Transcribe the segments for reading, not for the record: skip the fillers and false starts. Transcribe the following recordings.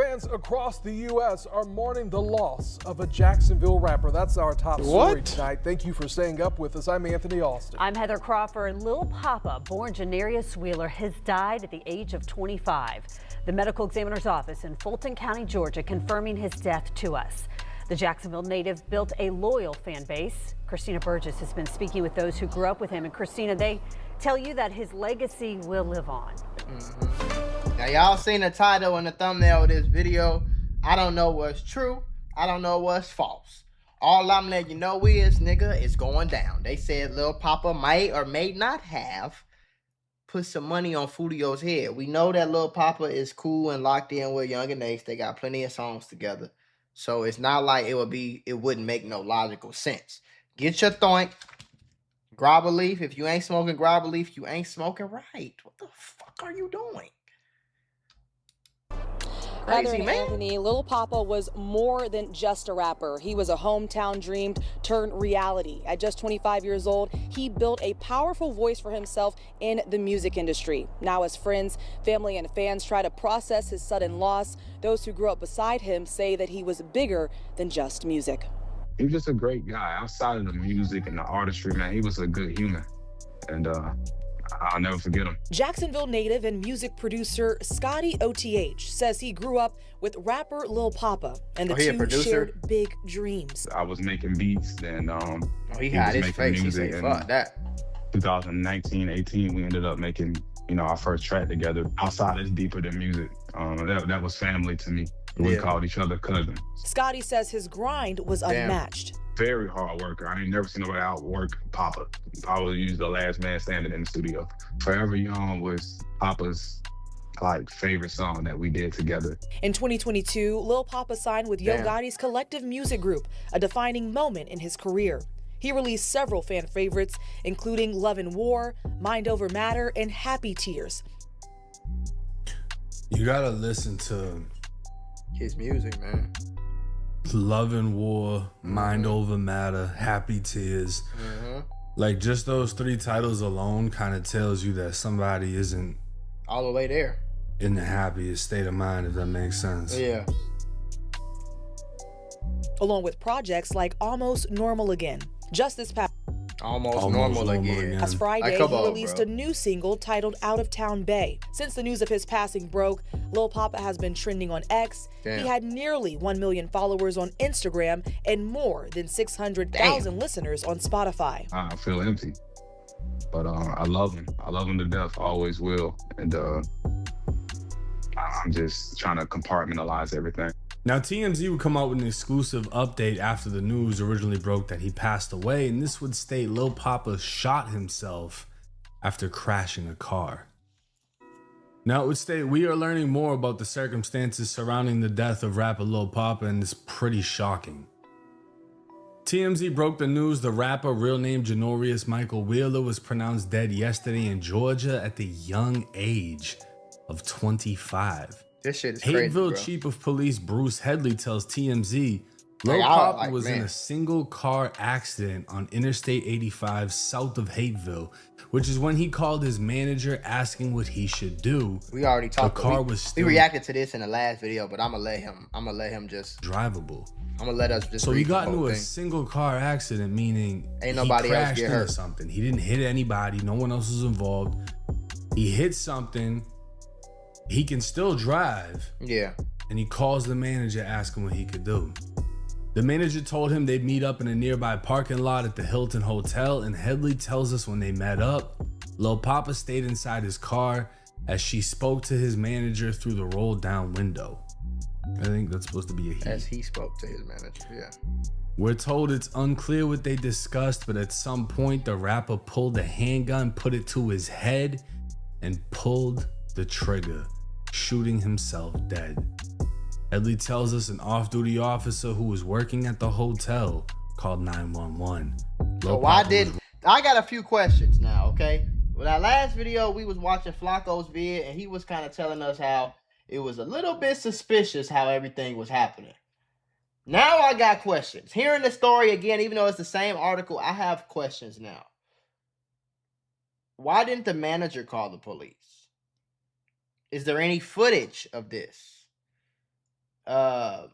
fans across the U.S. are mourning the loss of a Jacksonville rapper. That's our top story tonight. Thank you for staying up with us. I'm Anthony Austin. I'm Heather Crawford. Lil Papa, born Janarius Wheeler, has died at the age of 25. The medical examiner's office in Fulton County, Georgia, confirming his death to us. The Jacksonville native built a loyal fan base. Christina Burgess has been speaking with those who grew up with him. And Christina, they tell you that his legacy will live on. Now, y'all seen the title and the thumbnail of this video. I don't know what's true. I don't know what's false. All I'm letting you know is, nigga, it's going down. They said Lil Papa might or may not have put some money on Foolio's head. We know that Lil Papa is cool and locked in with Young and Ace. They got plenty of songs together. So it's not like it wouldn't make no logical sense. Get your thunk. Grab a leaf. If you ain't smoking grab a leaf, you ain't smoking right. What the fuck are you doing? Heather and Anthony, Lil Papa was more than just a rapper. He was a hometown dream turned reality. At just 25 years old, he built a powerful voice for himself in the music industry. Now, as friends, family, and fans try to process his sudden loss, those who grew up beside him say that he was bigger than just music. He was just a great guy. Outside of the music and the artistry, man, he was a good human. And I'll never forget him. Jacksonville native and music producer Scotty OTH says he grew up with rapper Lil Papa, and the two shared big dreams. I was making beats, and he had his face. He said, fuck that. 2019, 18, we ended up making, our first track together. Outside is deeper than music. That was family to me. We called each other cousins. Scotty says his grind was unmatched. Very hard worker. I ain't never seen nobody outwork Papa. Papa was usually the last man standing in the studio. Forever Young was Papa's favorite song that we did together. In 2022, Lil Papa signed with Yo Gotti's Collective Music Group, a defining moment in his career. He released several fan favorites, including Love and War, Mind Over Matter, and Happy Tears. You gotta listen to his music, man. Love and War, Mind Over Matter, Happy Tears. Like, just those three titles alone kind of tells you that somebody isn't all the way there in the happiest state of mind, if that makes sense. Yeah. Along with projects like Almost Normal Again. Just this past Almost normal again. Last Friday, he released a new single titled Out of Town Bay. Since the news of his passing broke, Lil Papa has been trending on X. He had nearly 1 million followers on Instagram and more than 600,000 listeners on Spotify. I feel empty, but I love him. I love him to death. I always will. And I'm just trying to compartmentalize everything. Now, TMZ would come out with an exclusive update after the news originally broke that he passed away, and this would state Lil Papa shot himself after crashing a car. Now, it would state we are learning more about the circumstances surrounding the death of rapper Lil Papa, and it's pretty shocking. TMZ broke the news the rapper, real name Janarius Michael Wheeler, was pronounced dead yesterday in Georgia at the young age of 25. This shit is crazy, Hateville Chief of Police Bruce Headley tells TMZ Lil Papa was in a single car accident on Interstate 85 south of Hateville, which is when he called his manager asking what he should do. We already talked. The car was still we reacted to this in the last video, but I'm gonna let him just drivable. I'm gonna let us just. So he got into a single car accident, meaning ain't nobody else get hurt. Something. He didn't hit anybody. No one else was involved. He hit something. He can still drive. Yeah. And he calls the manager asking what he could do. The manager told him they'd meet up in a nearby parking lot at the Hilton Hotel, and Headley tells us when they met up, Lil Papa stayed inside his car as she spoke to his manager through the rolled down window. I think that's supposed to be a he. As he spoke to his manager, yeah. We're told it's unclear what they discussed, but at some point the rapper pulled a handgun, put it to his head, and pulled the trigger, shooting himself dead. Headley tells us an off-duty officer who was working at the hotel called 911. So why didn't I got a few questions now, okay? Well, that last video we was watching Flacco's vid, and he was kind of telling us how it was a little bit suspicious how everything was happening. Now I got questions. Hearing the story again, even though it's the same article, I have questions now. Why didn't the manager call the police? Is there any footage of this? Those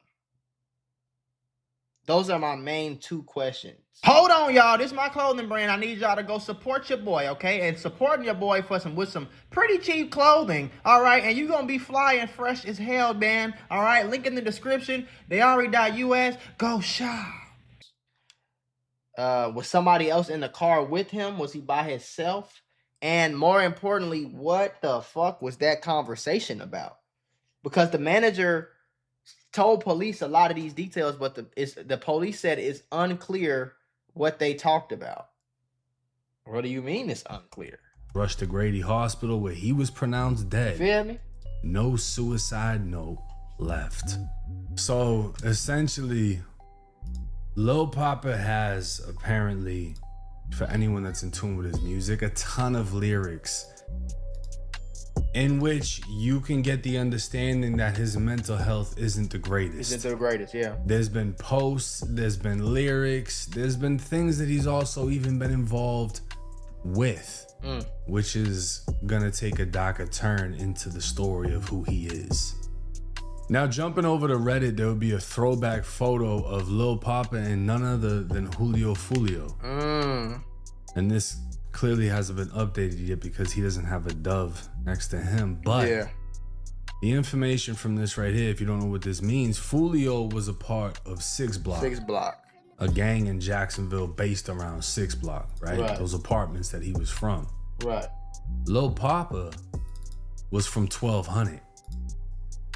are my main two questions. Hold on, y'all. This is my clothing brand. I need y'all to go support your boy, okay? And supporting your boy with some pretty cheap clothing, all right? And you're going to be fly and fresh as hell, man, all right? Link in the description. Rivalry.us. Go shop. Was somebody else in the car with him? Was he by himself? And more importantly, what the fuck was that conversation about? Because the manager told police a lot of these details, but the police said it's unclear what they talked about. What do you mean it's unclear? Rushed to Grady Hospital where he was pronounced dead. Feel me? No suicide note left. So essentially, Lil Papa has apparently, for anyone that's in tune with his music, a ton of lyrics in which you can get the understanding that his mental health isn't the greatest. Isn't the greatest, yeah. There's been posts, there's been lyrics, there's been things that he's also even been involved with, which is gonna take a darker turn into the story of who he is. Now, jumping over to Reddit, there would be a throwback photo of Lil Papa and none other than Julio Foolio. And this clearly hasn't been updated yet because he doesn't have a dove next to him. But yeah, the information from this right here, if you don't know what this means, Foolio was a part of 6 Block. 6 Block. A gang in Jacksonville based around 6 Block, right? Those apartments that he was from. Right. Lil Papa was from 1200.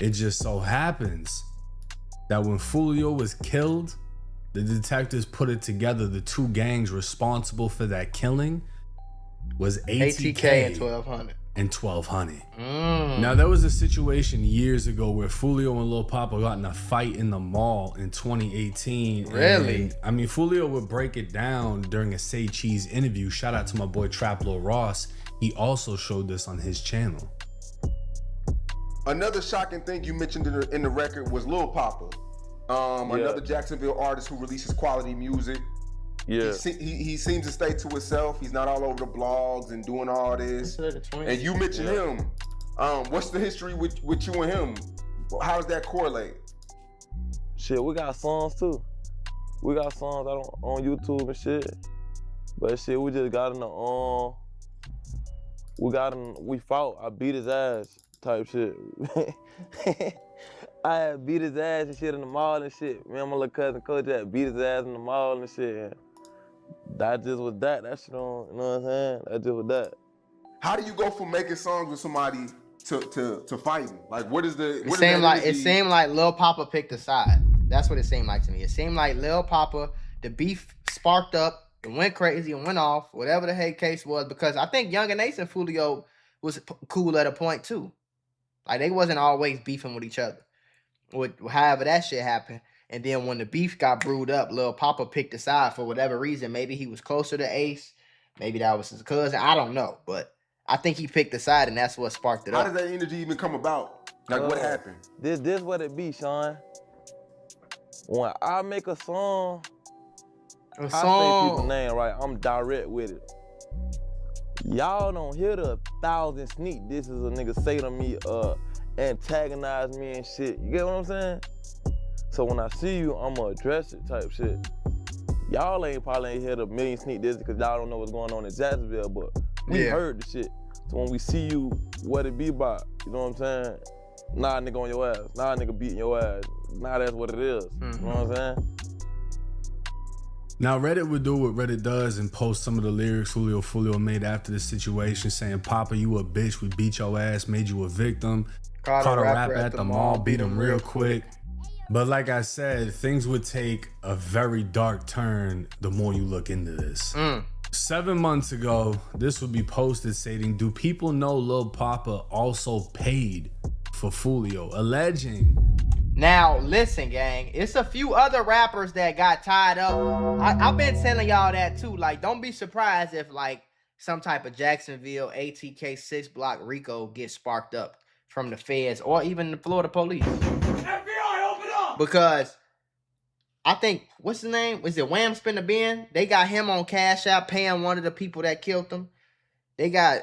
It just so happens that when Julio was killed, the detectives put it together. The two gangs responsible for that killing was ATK and 1200. And 1200. Now, there was a situation years ago where Foolio and Lil Papa got in a fight in the mall in 2018. Really? And, I mean, Foolio would break it down during a Say Cheese interview. Shout out to my boy Trap Lil Ross. He also showed this on his channel. Another shocking thing you mentioned in the record was Lil Papa. Another Jacksonville artist who releases quality music. Yeah, he seems to stay to himself. He's not all over the blogs and doing all this. And you mentioned him. What's the history with you and him? How does that correlate? Shit, we got songs too. We got songs out on YouTube and shit. But shit, we just got in the we fought. I beat his ass type shit. I had beat his ass and shit in the mall and shit. Me and my little cousin Coach had beat his ass in the mall and shit. And that just was that. That shit on, you know what I'm saying? That just was that. How do you go from making songs with somebody to fighting? Like, what is the? It seemed like Lil Papa picked a side. That's what it seemed like to me. It seemed like Lil Papa, the beef sparked up and went crazy and went off, whatever the head case was, because I think Young and Ace and Foolio was cool at a point too. Like, they wasn't always beefing with each other. However that shit happened. And then when the beef got brewed up, Lil Papa picked a side for whatever reason. Maybe he was closer to Ace. Maybe that was his cousin. I don't know. But I think he picked a side, and that's what sparked it up. How did that energy even come about? Like, what happened? This what it be, Sean. When I make a song, I say people's name right. I'm direct with it. Y'all don't hear the 1,000 sneak disses a nigga say to me, antagonize me and shit. You get what I'm saying? So when I see you, I'ma address it type shit. Y'all probably ain't hear the million sneak disses because y'all don't know what's going on in Jacksonville, but we heard the shit. So when we see you, what it be about, you know what I'm saying? Nah, nigga on your ass. Nah, nigga beating your ass. Nah, that's what it is. You know what I'm saying? Now, Reddit would do what Reddit does and post some of the lyrics Julio Foolio made after the situation, saying, Papa, you a bitch, we beat your ass, made you a victim, caught a rapper at the mall, beat him real quick. But like I said, things would take a very dark turn the more you look into this. 7 months ago, this would be posted stating, do people know Lil Papa also paid for Foolio, alleging. Now, listen, gang, it's a few other rappers that got tied up. I've been telling y'all that too. Like, don't be surprised if like some type of Jacksonville ATK 6 Block Rico gets sparked up from the feds or even the Florida police. FBI, open up! Because I think, what's his name? Was it Wham Spin the Ben? They got him on Cash App paying one of the people that killed him. They got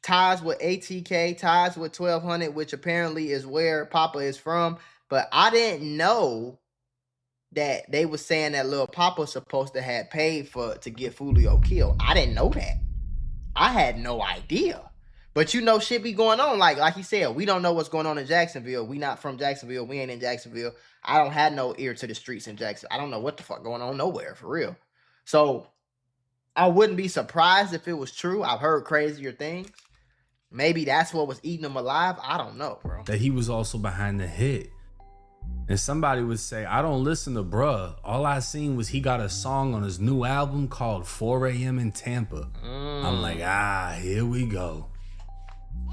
ties with ATK, ties with 1200, which apparently is where Papa is from. But I didn't know that they were saying that Lil Papa was supposed to have paid to get Foolio killed. I didn't know that. I had no idea. But you know, shit be going on. Like you said, we don't know what's going on in Jacksonville. We not from Jacksonville. We ain't in Jacksonville. I don't have no ear to the streets in Jackson. I don't know what the fuck going on nowhere, for real. So I wouldn't be surprised if it was true. I've heard crazier things. Maybe that's what was eating him alive. I don't know, bro. That he was also behind the hit. And somebody would say, I don't listen to bruh. All I seen was he got a song on his new album called 4 a.m. in Tampa. I'm like, here we go.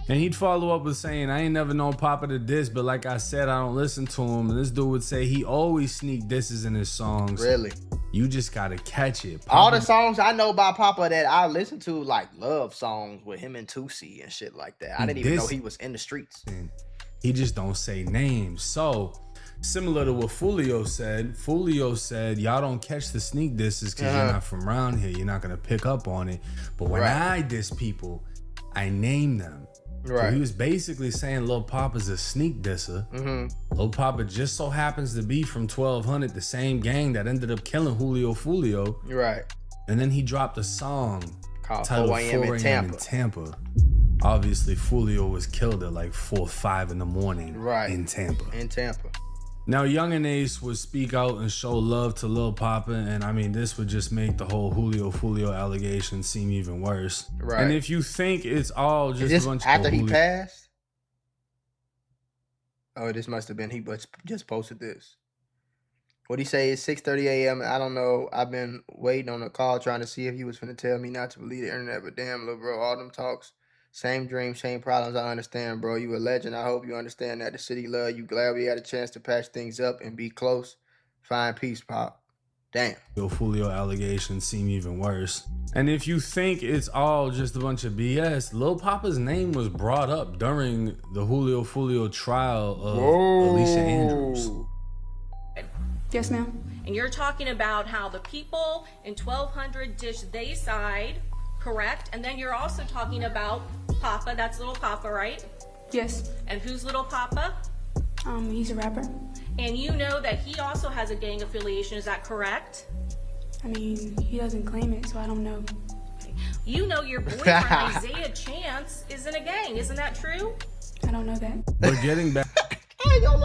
And he'd follow up with saying, I ain't never known Papa to diss, but like I said, I don't listen to him. And this dude would say he always sneak disses in his songs. Really? You just gotta catch it. Papa, all the songs I know by Papa that I listen to, like love songs with him and Tusi and shit like that. I didn't even know he was in the streets. He just don't say names. So, similar to what Julio said, y'all don't catch the sneak disses because you're not from around here. You're not gonna pick up on it. But when I diss people, I name them. Right. So he was basically saying Lil Papa's a sneak disser. Lil Papa just so happens to be from 1200, the same gang that ended up killing Julio Foolio. Right. And then he dropped a song called titled 4 a.m. in Tampa. Obviously, Foolio was killed at like 4 or 5 in the morning in Tampa. In Tampa. Now, Young and Ace would speak out and show love to Lil Papa, and I mean, this would just make the whole Julio Foolio allegation seem even worse. Right. And if you think it's all just a bunch of after he passed? Oh, this must have been, he just posted this. What he say is 6:30 a.m. I don't know. I've been waiting on a call trying to see if he was finna tell me not to believe the internet, but damn, little bro, all them talks. Same dreams, same problems. I understand, bro. You a legend. I hope you understand that the city love you. Glad we had a chance to patch things up and be close. Find peace, Pop. Damn. Foolio allegations seem even worse. And if you think it's all just a bunch of BS, Lil Papa's name was brought up during the Julio Foolio trial of Alicia Andrews. Yes, ma'am. And you're talking about how the people in 1200 dish they side, correct? And then you're also talking about Papa, that's Lil Papa, right? Yes. And who's Lil Papa? He's a rapper. And you know that he also has a gang affiliation, is that correct? I mean, he doesn't claim it, so I don't know. You know your boyfriend Isaiah Chance is in a gang, isn't that true? I don't know that. But getting back... I ain't gonna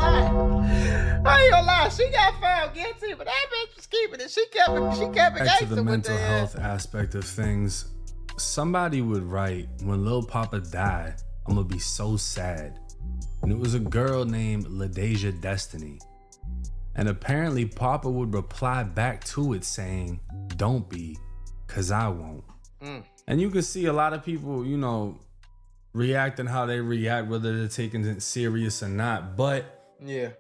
lie. She got found guilty, but that bitch was keeping it. She kept it back to gangster the with mental that. health aspect of things. Somebody would write, when Lil Papa died, I'm gonna be so sad. And it was a girl named LaDeja Destiny. And apparently Papa would reply back to it saying, don't be, cause I won't. And you can see a lot of people, you know, reacting how they react, whether they're taking it serious or not. But yeah,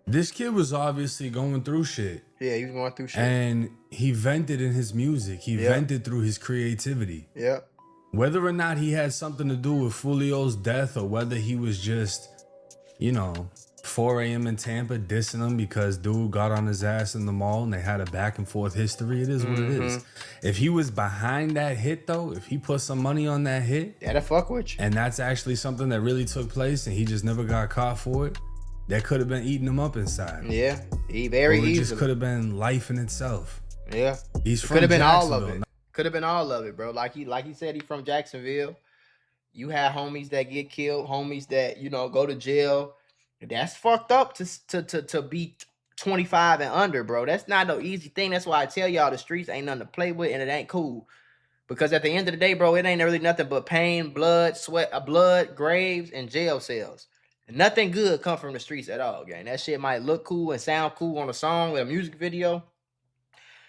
this kid was obviously going through shit. Yeah, he was going through shit. And he vented in his music. He vented through his creativity. Yeah. Whether or not he had something to do with Foolio's death or whether he was just, you know, 4 a.m. in Tampa dissing him because dude got on his ass in the mall and they had a back and forth history, it is what it is. If he was behind that hit though, if he put some money on that hit, that'll fuck with you. And that's actually something that really took place and he just never got caught for it, that could have been eating him up inside. Yeah, very easily. It just could have been life in itself. Yeah. He's from could have been all Jacksonville. of it. Could have been all of it, bro. Like he said, he from Jacksonville. You had homies that get killed, homies that, you know, go to jail. That's fucked up to be 25 and under, bro. That's not no easy thing. That's why I tell y'all the streets ain't nothing to play with and it ain't cool. Because at the end of the day, bro, it ain't really nothing but pain, blood, sweat, graves, and jail cells. Nothing good come from the streets at all, gang. That shit might look cool and sound cool on a song or a music video.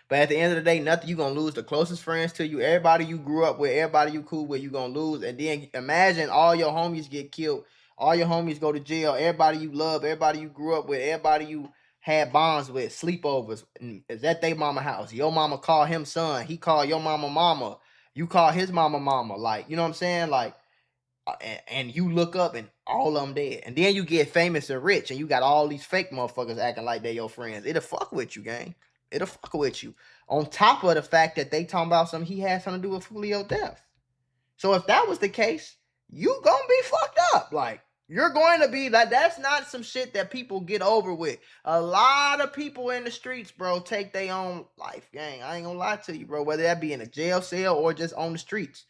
But at the end of the day, nothing. You gonna lose the closest friends to you. Everybody you grew up with, everybody you cool with, you gonna lose. And then imagine all your homies get killed. All your homies go to jail. Everybody you love, everybody you grew up with, everybody you had bonds with, sleepovers. Is at their mama house. Your mama call him son. He call your mama mama. You call his mama mama. Like, you know what I'm saying? Like, and you look up and all of them dead. And then you get famous and rich and you got all these fake motherfuckers acting like they your friends. It'll fuck with you, gang. It'll fuck with you. On top of the fact that they talking about he had something to do with Julio's death. So if that was the case, you gonna be fucked up. Like, You're going to be like, that's not some shit that people get over with. A lot of people in the streets, bro, take their own life, gang. I ain't gonna lie to you, bro. Whether that be in a jail cell or just on the streets.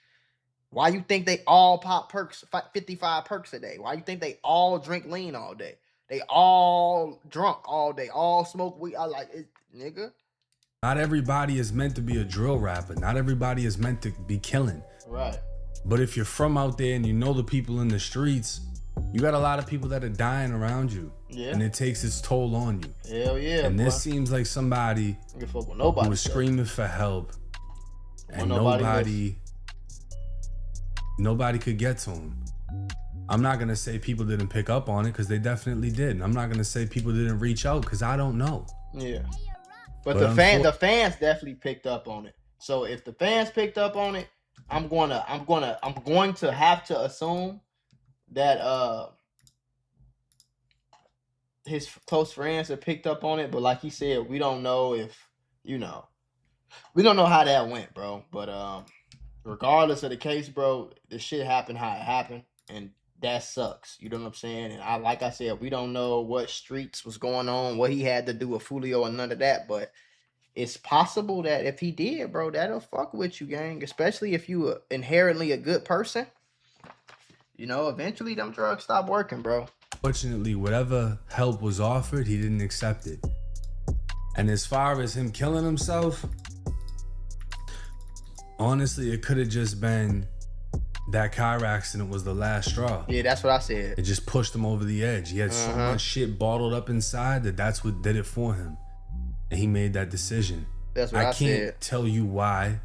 Why you think they all pop perks, 55 perks a day? Why you think they all drink lean all day? They all drunk all day, all smoke weed. I like it, nigga. Not everybody is meant to be a drill rapper. Not everybody is meant to be killing. Right. But if you're from out there and you know the people in the streets, you got a lot of people that are dying around you. Yeah. And it takes its toll on you. Hell yeah. And boy. this seems like somebody who was screaming for help. And nobody could get to him. I'm not gonna say people didn't pick up on it, because they definitely did. And I'm not gonna say people didn't reach out, because I don't know. Yeah. But the fans definitely picked up on it. So if the fans picked up on it, I'm going to have to assume that his close friends have picked up on it. But like he said, we don't know if, we don't know how that went, bro. But regardless of the case, bro, the shit happened how it happened, and that sucks. You know what I'm saying? And like I said, we don't know what streets was going on, what he had to do with Foolio and none of that, but it's possible that if he did, bro, that'll fuck with you, gang. Especially if you are inherently a good person. Eventually them drugs stop working, bro. Fortunately, whatever help was offered, he didn't accept it. And as far as him killing himself, honestly, it could have just been that car accident was the last straw. Yeah, that's what I said. It just pushed him over the edge. He had so much shit bottled up inside that's what did it for him. And he made that decision. That's what I said. I can't tell you why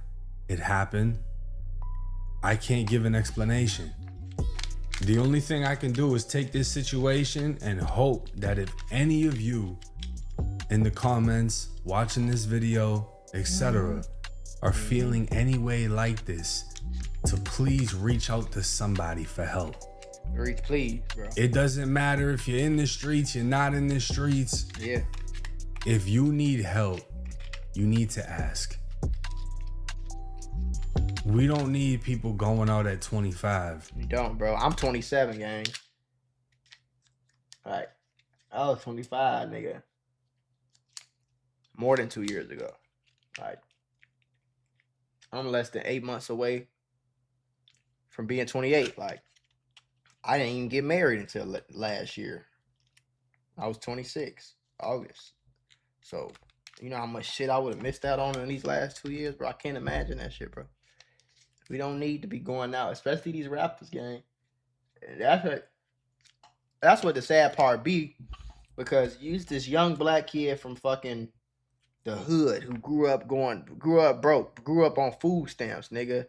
it happened. I can't give an explanation. The only thing I can do is take this situation and hope that if any of you in the comments, watching this video, etc., are feeling any way like this, to please reach out to somebody for help. Please, bro. It doesn't matter if you're in the streets, you're not in the streets. Yeah. If you need help, you need to ask. We don't need people going out at 25. You don't, bro. I'm 27, gang. Like, I was 25, nigga. More than 2 years ago. Like, I'm less than 8 months away from being 28. Like, I didn't even get married until last year. I was 26, August. So, you know how much shit I would have missed out on in these last 2 years, bro? I can't imagine that shit, bro. We don't need to be going out, especially these rappers, gang. That's what the sad part be, because you's this young black kid from fucking the hood who grew up broke, grew up on food stamps, nigga,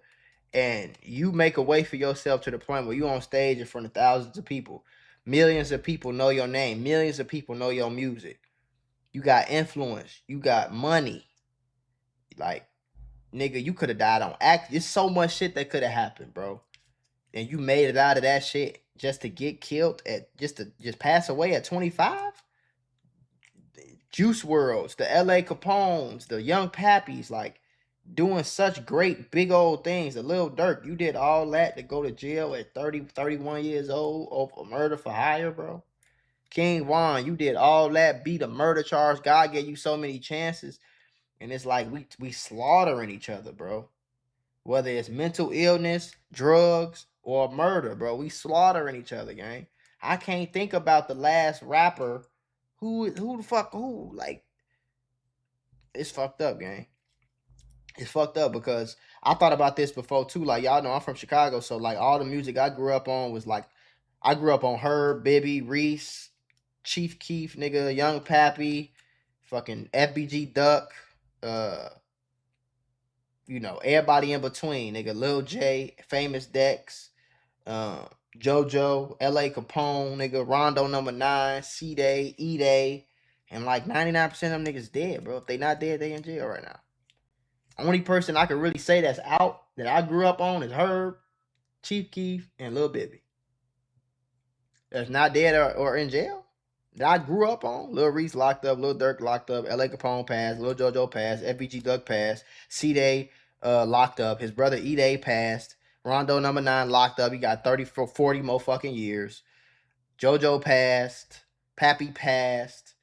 and you make a way for yourself to the point where you on stage in front of thousands of people. Millions of people know your name. Millions of people know your music. You got influence. You got money. Like, nigga, you could have died on act. There's so much shit that could have happened, bro. And you made it out of that shit just to get killed just pass away at 25? Juice WRLDs, the LA Capones, the Young Pappies, like, doing such great big old things. The Lil Durk, you did all that to go to jail at 30, 31 years old over murder for hire, bro. King Von, you did all that, beat a murder charge. God gave you so many chances. And it's like we slaughtering each other, bro. Whether it's mental illness, drugs, or murder, bro. We slaughtering each other, gang. I can't think about the last rapper who like, it's fucked up, gang. It's fucked up because I thought about this before too. Like, y'all know I'm from Chicago, so like all the music I grew up on was like, I grew up on Herb, Bibby, Reese, Chief Keef, nigga, Young Pappy, fucking FBG Duck, everybody in between, nigga, Lil J, Famous Dex, JoJo, LA Capone, nigga, Rondo number 9, C-Day, E-Day, and like 99% of them niggas dead, bro. If they not dead, they in jail right now. Only person I can really say that's out that I grew up on is Herb, Chief Keef, and Lil Bibby. That's not dead or in jail. That I grew up on. Lil Reese locked up, Lil Durk locked up, LA Capone passed, Lil JoJo passed, FBG Duck passed, C-Day locked up, his brother E-Day passed, Rondo number 9 locked up. He got 30 for 40 more fucking years. JoJo passed. Pappy passed.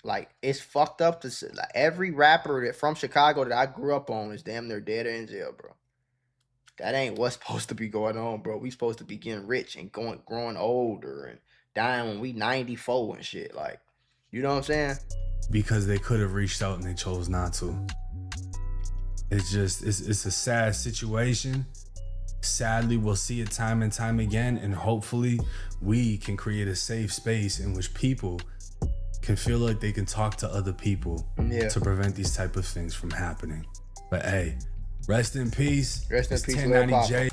Like, it's fucked up to say. Like, every rapper that from Chicago that I grew up on is damn near dead or in jail, bro. That ain't what's supposed to be going on, bro. We supposed to be getting rich and growing older and dying when we 94 and shit. Like, you know what I'm saying? Because they could have reached out and they chose not to. It's just, it's a sad situation. Sadly, we'll see it time and time again, and hopefully we can create a safe space in which people can feel like they can talk to other people to prevent these type of things from happening. But hey, rest in peace. Rest in peace, Lil Papa.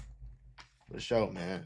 For sure, man.